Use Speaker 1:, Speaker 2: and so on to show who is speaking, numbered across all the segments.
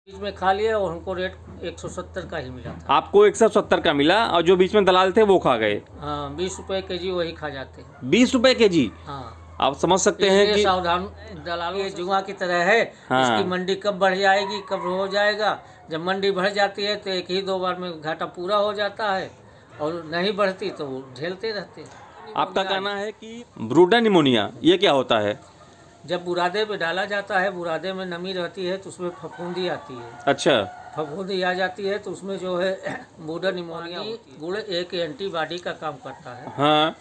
Speaker 1: बीच में खा लिया और हमको रेट 170 का ही मिला था।
Speaker 2: आपको 170 का मिला और जो बीच में दलाल थे वो खा गए।
Speaker 1: हाँ, 20 रुपए केजी वही खा जाते हैं।
Speaker 2: 20 रुपए केजी।
Speaker 1: हाँ,
Speaker 2: आप समझ सकते हैं कि
Speaker 1: सावधान दलालों, ये जुआ की तरह है।
Speaker 2: हाँ।
Speaker 1: इसकी मंडी कब बढ़ जाएगी, कब हो जाएगा। जब मंडी बढ़ जाती है तो एक ही दो बार में घाटा पूरा हो जाता है, और नहीं बढ़ती तो वो झेलते रहते हैं।
Speaker 2: आपका कहना है कि ब्रूडा निमोनिया ये क्या होता है?
Speaker 1: जब बुरादे पे डाला जाता है, बुरादे में नमी रहती है तो उसमें फफूंदी आती है।
Speaker 2: अच्छा,
Speaker 1: फफूंदी आ जाती है तो उसमें जो है ब्रूडा निमोनिया गुड़ एक एंटीबॉडी का काम करता है।
Speaker 2: हाँ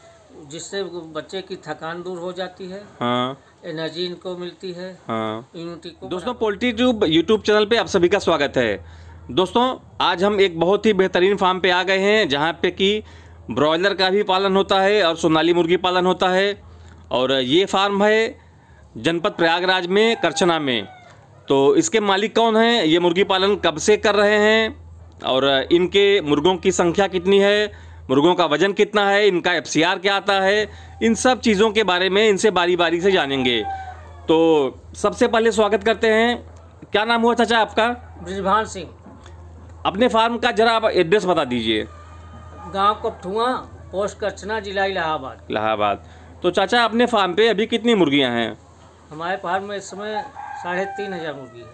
Speaker 1: जिससे बच्चे की थकान दूर हो जाती है,
Speaker 2: हाँ
Speaker 1: एनर्जी इनको मिलती है,
Speaker 2: हाँ।
Speaker 1: इम्यूनिटी को।
Speaker 2: दोस्तों, पोल्ट्री ट्यूब यूट्यूब चैनल पे आप सभी का स्वागत है। दोस्तों, आज हम एक बहुत ही बेहतरीन फार्म पे आ गए हैं जहाँ पे कि ब्रॉयलर का भी पालन होता है और सोनाली मुर्गी पालन होता है। और ये फार्म है जनपद प्रयागराज में, करछना में। तो इसके मालिक कौन हैं, ये मुर्गी पालन कब से कर रहे हैं और इनके मुर्गों की संख्या कितनी है, मुर्गों का वजन कितना है, इनका FCR क्या आता है, इन सब चीज़ों के बारे में इनसे बारी बारी से जानेंगे। तो सबसे पहले स्वागत करते हैं। क्या नाम हुआ चाचा आपका?
Speaker 1: ब्रिजभान सिंह।
Speaker 2: अपने फार्म का जरा आप एड्रेस बता दीजिए।
Speaker 1: गांव कपठुआ, पोस्ट करछना, जिला इलाहाबाद।
Speaker 2: इलाहाबाद। तो चाचा, अपने फार्म पे अभी कितनी मुर्गियां हैं?
Speaker 1: हमारे फार्म में इस समय 3,500 मुर्गी है।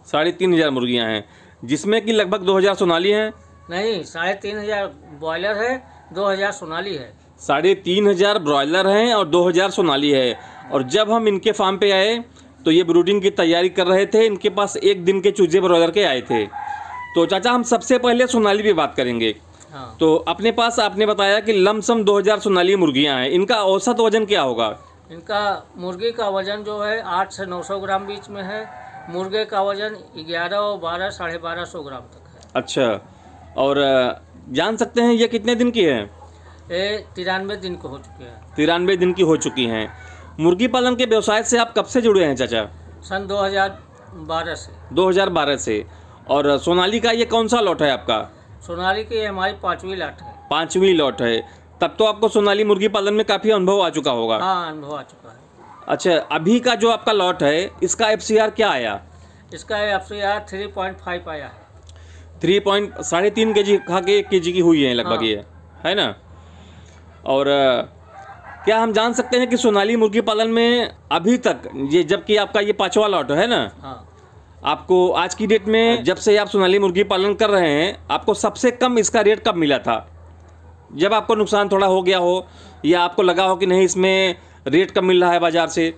Speaker 2: 3,500 मुर्गियां हैं, जिसमें कि लगभग 2,000 सोनाली हैं।
Speaker 1: नहीं, 3,500 बॉयलर है, 2,000 सोनाली है।
Speaker 2: 3,500 ब्रॉयलर हैं और 2,000 सोनाली है। और जब हम इनके फार्म पे आए तो ये ब्रूडिंग की तैयारी कर रहे थे। इनके पास एक दिन के चूजे ब्रॉयलर के आए थे। तो चाचा, हम सबसे पहले सोनाली पे बात करेंगे।
Speaker 1: हाँ।
Speaker 2: तो अपने पास आपने बताया कि लमसम 2,000 सोनाली मुर्गियां हैं। इनका औसत वजन क्या होगा?
Speaker 1: इनका मुर्गी का वजन जो है 800 से 900 ग्राम बीच में है। मुर्गे का वजन 11 और 12, 1250 ग्राम तक है।
Speaker 2: अच्छा, और जान सकते हैं ये कितने दिन की है?
Speaker 1: ये 93 दिन को हो चुके हैं।
Speaker 2: 93 दिन की हो चुकी हैं। मुर्गी पालन के व्यवसाय से आप कब से जुड़े हैं चाचा?
Speaker 1: सन 2012 से।
Speaker 2: 2012 से। और सोनाली का ये कौन सा लॉट है आपका?
Speaker 1: सोनाली की हमारी 5वीं लॉट है।
Speaker 2: 5वीं लॉट है। तब तो आपको सोनाली मुर्गी पालन में काफ़ी अनुभव आ चुका होगा।
Speaker 1: हाँ, अनुभव आ चुका है।
Speaker 2: अच्छा, अभी का जो आपका लॉट है इसका FCR क्या आया?
Speaker 1: इसका FCR 3.5 आया है।
Speaker 2: 3.3 kg खा के 1 kg की हुई है लगभग।
Speaker 1: हाँ।
Speaker 2: ये है ना। और क्या हम जान सकते हैं कि सोनाली मुर्गी पालन में अभी तक ये, जबकि आपका ये 5वां लॉट है ना,
Speaker 1: हाँ।
Speaker 2: आपको आज की डेट में जब से आप सोनाली मुर्गी पालन कर रहे हैं, आपको सबसे कम इसका रेट कब मिला था? जब आपको नुकसान थोड़ा हो गया हो या आपको लगा हो कि नहीं इसमें रेट कम मिल रहा है बाजार से?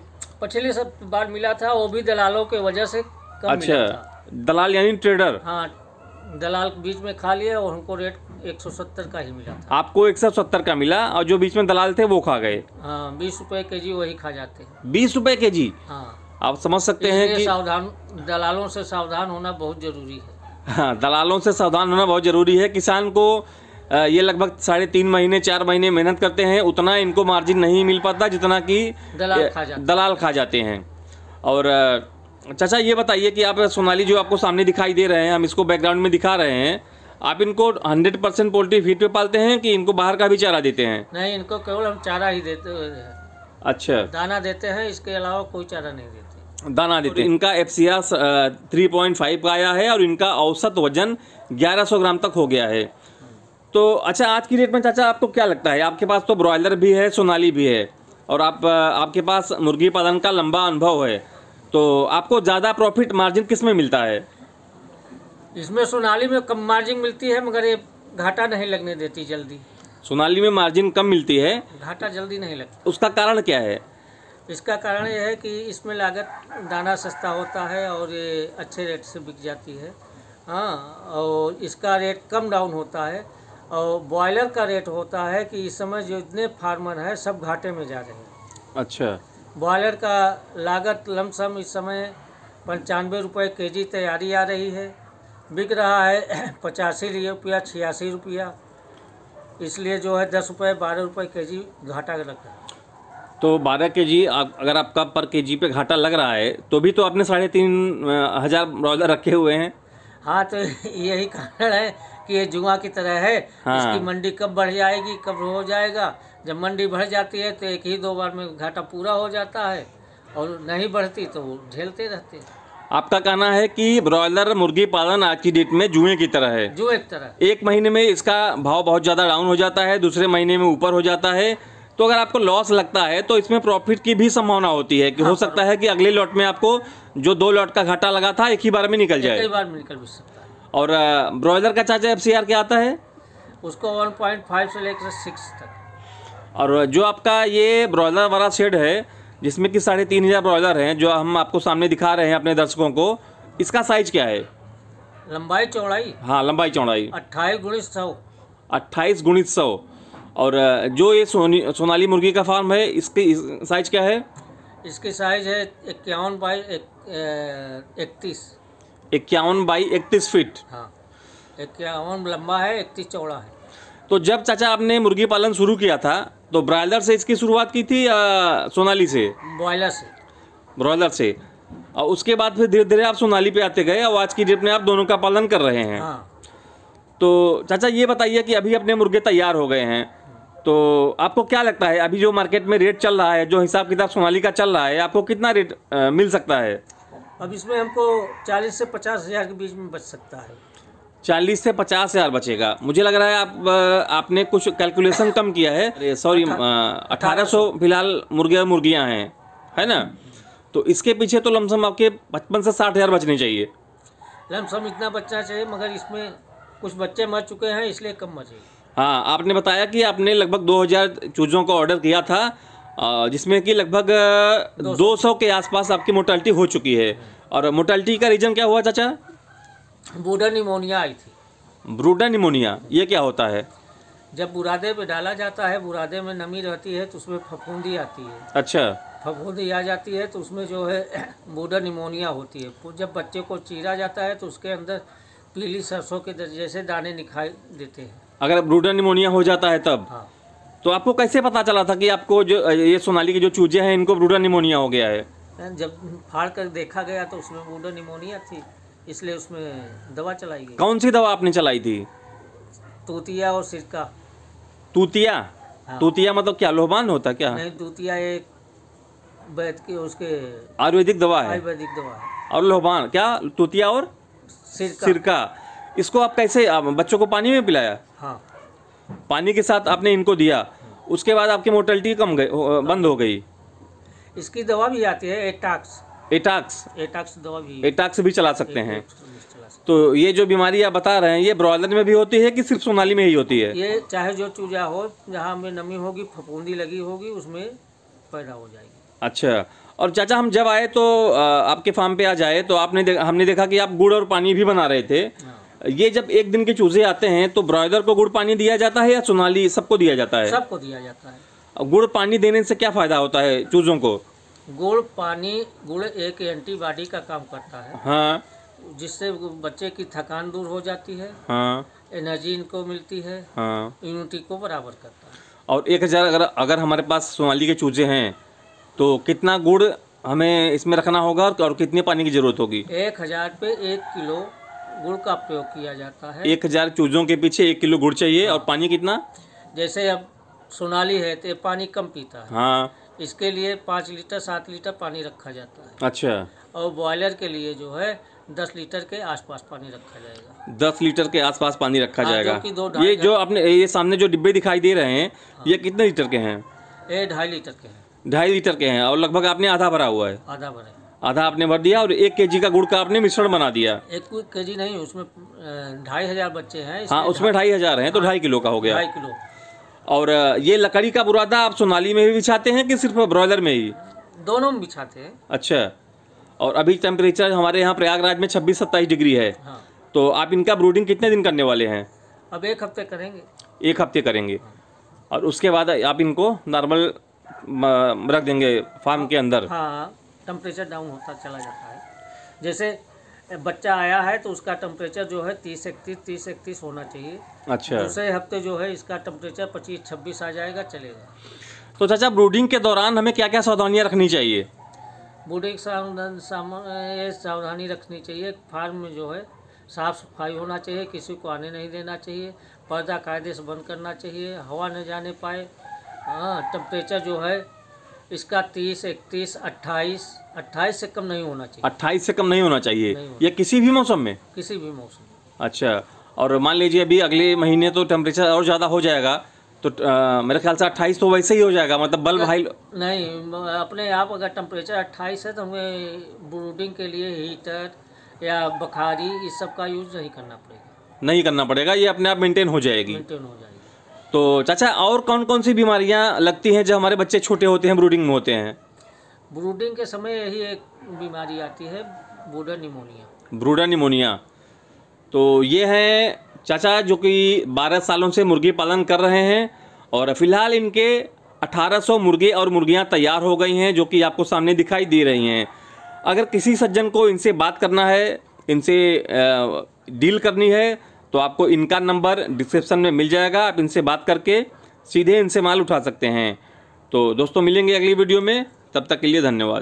Speaker 1: पिछली सब बार मिला था, वो भी दलालों के वजह से कम
Speaker 2: अच्छा,
Speaker 1: मिला था।
Speaker 2: दलाल यानी ट्रेडर।
Speaker 1: हाँ, दलाल बीच में खा लिया और हमको रेट 170 का ही मिला था।
Speaker 2: आपको 170 का मिला और जो बीच में दलाल थे वो खा गए।
Speaker 1: हाँ, 20 रुपए केजी वही खा जाते हैं।
Speaker 2: 20 रुपए केजी।
Speaker 1: हाँ।
Speaker 2: आप समझ सकते हैं कि
Speaker 1: सावधान, दलालों से सावधान होना बहुत जरूरी है।
Speaker 2: हाँ, दलालों से सावधान होना बहुत ज़रूरी है। किसान को ये लगभग 3.5 महीने 4 महीने मेहनत करते हैं, उतना इनको मार्जिन नहीं मिल पाता जितना कि दलाल खा जाते हैं। और चाचा, ये बताइए कि आप सोनाली जो आपको सामने दिखाई दे रहे हैं, हम इसको बैकग्राउंड में दिखा रहे हैं, आप इनको 100% पोल्ट्री फीड पे पालते हैं कि इनको बाहर का भी चारा देते हैं?
Speaker 1: नहीं, इनको केवल हम चारा ही देते हैं।
Speaker 2: अच्छा,
Speaker 1: दाना देते हैं, इसके अलावा कोई चारा नहीं देते।
Speaker 2: दाना देते हैं। इनका FCR 3.5 का आया है और इनका औसत वजन 1100 ग्राम तक हो गया है। तो अच्छा, आज की डेट में चाचा आपको क्या लगता है, आपके पास तो ब्रॉयलर भी है, सोनाली भी है और आपके पास मुर्गी पालन का लंबा अनुभव है, तो आपको ज़्यादा प्रॉफिट मार्जिन किस में मिलता है?
Speaker 1: इसमें सोनाली में कम मार्जिन मिलती है, मगर ये घाटा नहीं लगने देती जल्दी।
Speaker 2: सोनाली में मार्जिन कम मिलती है,
Speaker 1: घाटा जल्दी नहीं लगता।
Speaker 2: उसका कारण क्या है?
Speaker 1: इसका कारण ये है कि इसमें लागत, दाना सस्ता होता है और ये अच्छे रेट से बिक जाती है। हाँ, और इसका रेट कम डाउन होता है। और बॉयलर का रेट होता है कि इस समय जितने फार्मर हैं सब घाटे में जा रहे हैं।
Speaker 2: अच्छा,
Speaker 1: बॉयलर का लागत लमसम इस समय 95 रुपये केजी तैयारी आ रही है, बिक रहा है 85 रुपया, 86 रुपया। इसलिए जो है 10 रुपये 12 रुपये केजी घाटा लग रहा है।
Speaker 2: तो 12 kg अगर आपका पर केजी पे घाटा लग रहा है तो भी तो आपने 3,500 ब्रॉयलर रखे हुए हैं।
Speaker 1: हाँ, तो यही कारण है कि ये जुआ की तरह है।
Speaker 2: हाँ।
Speaker 1: इसकी मंडी कब बढ़ जाएगी, कब हो जाएगा। जब मंडी बढ़ जाती है तो एक ही दो बार में घाटा पूरा हो जाता है, और नहीं बढ़ती तो वो झेलते रहते हैं।
Speaker 2: आपका कहना है कि ब्रॉयलर मुर्गी पालन आज की डेट में जुए की तरह है।
Speaker 1: जो एक तरह
Speaker 2: एक महीने में इसका भाव बहुत ज़्यादा डाउन हो जाता है, दूसरे महीने में ऊपर हो जाता है। तो अगर आपको लॉस लगता है तो इसमें प्रॉफिट की भी संभावना होती है कि हो सकता है कि अगले लॉट में आपको जो 2 लॉट का घाटा लगा था एक ही बार में निकल जाए।
Speaker 1: कई बार में निकल भी सकता है।
Speaker 2: और ब्रॉयलर का चाचा FCR क्या आता है?
Speaker 1: उसको 1.5 से लेकर 6 तक।
Speaker 2: और जो आपका ये ब्रॉयलर वाला शेड है जिसमें कि 3500 ब्रॉयलर हैं जो हम आपको सामने दिखा रहे हैं अपने दर्शकों को, इसका साइज क्या है?
Speaker 1: लंबाई चौड़ाई?
Speaker 2: हाँ, लंबाई चौड़ाई
Speaker 1: 28x100।
Speaker 2: 28x100। और जो ये सोनाली मुर्गी का फार्म है इसकी साइज क्या है?
Speaker 1: इसकी साइज है 51x31।
Speaker 2: 51x31 feet.
Speaker 1: हाँ, 51 लंबा है, 31 चौड़ा है।
Speaker 2: तो जब चाचा आपने मुर्गी पालन शुरू किया था तो ब्रॉयलर से इसकी शुरुआत की थी या सोनाली से?
Speaker 1: बॉयलर से।
Speaker 2: ब्रॉयलर से। और उसके बाद फिर धीरे धीरे आप सोनाली पे आते गए और आज की डेट में आप दोनों का पालन कर रहे हैं।
Speaker 1: हाँ।
Speaker 2: तो चाचा ये बताइए कि अभी अपने मुर्गे तैयार हो गए हैं तो आपको क्या लगता है अभी जो मार्केट में रेट चल रहा है, जो हिसाब किताब सोनाली का चल रहा है, आपको कितना रेट मिल सकता है?
Speaker 1: अब इसमें हमको 40 से 50 हज़ार के बीच में बच सकता है।
Speaker 2: 40 से 50 हज़ार बचेगा। मुझे लग रहा है आपने कुछ कैलकुलेशन कम किया है। सॉरी, 1800 फिलहाल मुर्गे और मुर्गियाँ हैं, है ना? तो इसके पीछे तो लमसम आपके 55 से 60 हज़ार बचने चाहिए।
Speaker 1: लमसम इतना बचना चाहिए, मगर इसमें कुछ बच्चे मर चुके हैं इसलिए कम बचेगी।
Speaker 2: हाँ, आपने बताया कि आपने लगभग 2000 चूज़ों का ऑर्डर किया था जिसमें कि लगभग 200 के आसपास आपकी मोर्टेलिटी हो चुकी है। और मोर्टेलिटी का रीज़न क्या हुआ चाचा?
Speaker 1: ब्रूडर निमोनिया आई थी।
Speaker 2: ब्रूडर निमोनिया, ये क्या होता है?
Speaker 1: जब बुरादे पे डाला जाता है, बुरादे में नमी रहती है तो उसमें फफूंदी आती है।
Speaker 2: अच्छा।
Speaker 1: फफूंदी आ जाती है तो उसमें जो है ब्रूडर निमोनिया होती है। जब बच्चे को चीरा जाता है तो उसके अंदर पीली सरसों के जैसे दाने दिखाई देते हैं।
Speaker 2: अगर ब्रूडर निमोनिया हो जाता है तब?
Speaker 1: हाँ।
Speaker 2: तो आपको कैसे पता चला था कि आपको जो ये सोनाली के जो चूजे हैं इनको ब्रूडर निमोनिया हो गया है?
Speaker 1: जब फाड़ कर देखा गया तो उसमें ब्रूडर निमोनिया थी, इसलिए उसमें दवा चलाई गई।
Speaker 2: कौन सी दवा आपने चलाई थी?
Speaker 1: तूतिया और सिरका।
Speaker 2: तूतिया?
Speaker 1: हाँ।
Speaker 2: तूतिया मतलब क्या, लोबान होता क्या?
Speaker 1: नहीं, तूतिया एक वैद के उसके
Speaker 2: आयुर्वेदिक दवा है।
Speaker 1: आयुर्वेदिक दवा है।
Speaker 2: और लोबान क्या? तूतिया और सिरका। इसको आप कैसे बच्चों को पानी में पिलाया?
Speaker 1: हाँ।
Speaker 2: पानी के साथ आपने इनको दिया, उसके बाद आपकी मोर्टेलिटी बंद हो गई।
Speaker 1: इसकी दवा भी आती है, एटाक्स दवा भी।
Speaker 2: एटाक्स भी चला सकते हैं। तो ये जो बीमारी आप बता रहे हैं ये ब्रॉयलर में भी होती है कि सिर्फ सोनाली में ही होती है?
Speaker 1: ये चाहे जो चूजा हो, जहाँ में नमी होगी, फफूंदी लगी होगी, उसमें पैदा हो जाएगी।
Speaker 2: अच्छा। और चाचा हम जब आए तो आपके फार्म पे आ जाए तो हमने देखा कि आप गुड़ और पानी भी बना रहे थे।
Speaker 1: हाँ।
Speaker 2: ये जब एक दिन के चूजे आते हैं तो ब्रॉयलर को गुड़ पानी दिया जाता है या सोनाली सबको दिया जाता है?
Speaker 1: सबको दिया जाता है।
Speaker 2: गुड़ पानी देने से क्या फायदा होता है चूजों को?
Speaker 1: गुड़ एक एंटीबॉडी का काम करता है।
Speaker 2: हाँ।
Speaker 1: जिससे बच्चे की थकान दूर हो जाती है।
Speaker 2: हाँ।
Speaker 1: एनर्जी इनको मिलती है।
Speaker 2: हाँ।
Speaker 1: इम्यूनिटी को बराबर करता है।
Speaker 2: और 1000 अगर हमारे पास सोनाली के चूजे हैं तो कितना गुड़ हमें इसमें रखना होगा और कितने पानी की जरूरत होगी?
Speaker 1: 1000 पे 1 किलो गुड़ का प्रयोग किया जाता है।
Speaker 2: 1000 चूजों के पीछे 1 किलो गुड़ चाहिए।
Speaker 1: हाँ।
Speaker 2: और पानी कितना?
Speaker 1: जैसे अब सोनाली है तो पानी कम पीता है।
Speaker 2: हाँ।
Speaker 1: इसके लिए 5 लीटर 7 लीटर पानी रखा जाता है।
Speaker 2: अच्छा।
Speaker 1: और बॉयलर के लिए जो है 10 लीटर के आसपास पानी रखा जाएगा।
Speaker 2: 10 लीटर के आसपास पानी रखा
Speaker 1: हाँ,
Speaker 2: जाएगा।
Speaker 1: जो कि 2-2.5
Speaker 2: ये जो आपने ये सामने जो डिब्बे दिखाई दे रहे हैं ये कितने लीटर के हैं?
Speaker 1: ये 2.5 लीटर के हैं।
Speaker 2: 2.5 लीटर के हैं। और लगभग आपने आधा भरा हुआ है?
Speaker 1: आधा भरे।
Speaker 2: आधा आपने भर दिया और 1 kg का गुड़ का आपने मिश्रण बना दिया।
Speaker 1: 1 kg नहीं, उसमें 2500 बच्चे हैं।
Speaker 2: हाँ, उसमें 2500 हैं तो 2.5 किलो का हो गया।
Speaker 1: 2.5 किलो।
Speaker 2: और ये लकड़ी का बुरादा आप सोनाली में भी बिछाते हैं कि सिर्फ ब्रॉयलर में ही?
Speaker 1: दोनों में बिछाते हैं।
Speaker 2: अच्छा। और अभी टेम्परेचर हमारे यहाँ प्रयागराज में 26-27 डिग्री है।
Speaker 1: हाँ।
Speaker 2: तो आप इनका ब्रूडिंग कितने दिन करने वाले हैं?
Speaker 1: अब 1 हफ्ते करेंगे।
Speaker 2: 1 हफ्ते करेंगे। और उसके बाद आप इनको नॉर्मल रख देंगे फार्म के अंदर?
Speaker 1: हाँ, टेम्परेचर डाउन होता चला जाता है। जैसे बच्चा आया है तो उसका टेम्परेचर जो है 30-31 होना चाहिए।
Speaker 2: अच्छा।
Speaker 1: दूसरे हफ्ते जो है इसका टेम्परेचर 25-26 आ जाएगा, चलेगा।
Speaker 2: तो चाचा ब्रूडिंग के दौरान हमें क्या क्या सावधानियां रखनी चाहिए?
Speaker 1: ब्रूडिंग सावधानी रखनी चाहिए। फार्म में जो है साफ़ सफाई होना चाहिए, किसी को आने नहीं देना चाहिए, पर्दा कायदे से बंद करना चाहिए, हवा न जाने पाए। हाँ, टेम्परेचर जो है इसका 30, 31, 28 से कम नहीं होना चाहिए।
Speaker 2: 28 से कम नहीं होना चाहिए,
Speaker 1: नहीं होना।
Speaker 2: या किसी भी मौसम में?
Speaker 1: किसी भी मौसम में।
Speaker 2: अच्छा, और मान लीजिए अभी अगले महीने तो टेम्परेचर और ज़्यादा हो जाएगा, तो मेरे ख्याल से 28 तो वैसे ही हो जाएगा, मतलब बल्ब हाई
Speaker 1: नहीं, अपने आप अगर टेम्परेचर 28 है तो हमें ब्रूडिंग के लिए हीटर या बखारी इस सब का यूज़ नहीं करना पड़ेगा।
Speaker 2: नहीं करना पड़ेगा, ये अपने आप मेंटेन हो जाएगी।
Speaker 1: मेंटेन हो जाएगी।
Speaker 2: तो चाचा, और कौन कौन सी बीमारियां लगती हैं जब हमारे बच्चे छोटे होते हैं, ब्रूडिंग में होते हैं?
Speaker 1: ब्रूडिंग के समय यही एक बीमारी आती है, ब्रूडर निमोनिया।
Speaker 2: ब्रूडर निमोनिया। तो ये है चाचा जो कि 12 सालों से मुर्गी पालन कर रहे हैं, और फिलहाल इनके 1800 मुर्गे और मुर्गियां तैयार हो गई हैं, जो कि आपको सामने दिखाई दे रही हैं। अगर किसी सज्जन को इनसे बात करना है, इनसे डील करनी है, तो आपको इनका नंबर डिस्क्रिप्शन में मिल जाएगा। आप इनसे बात करके सीधे इनसे माल उठा सकते हैं। तो दोस्तों, मिलेंगे अगली वीडियो में, तब तक के लिए धन्यवाद।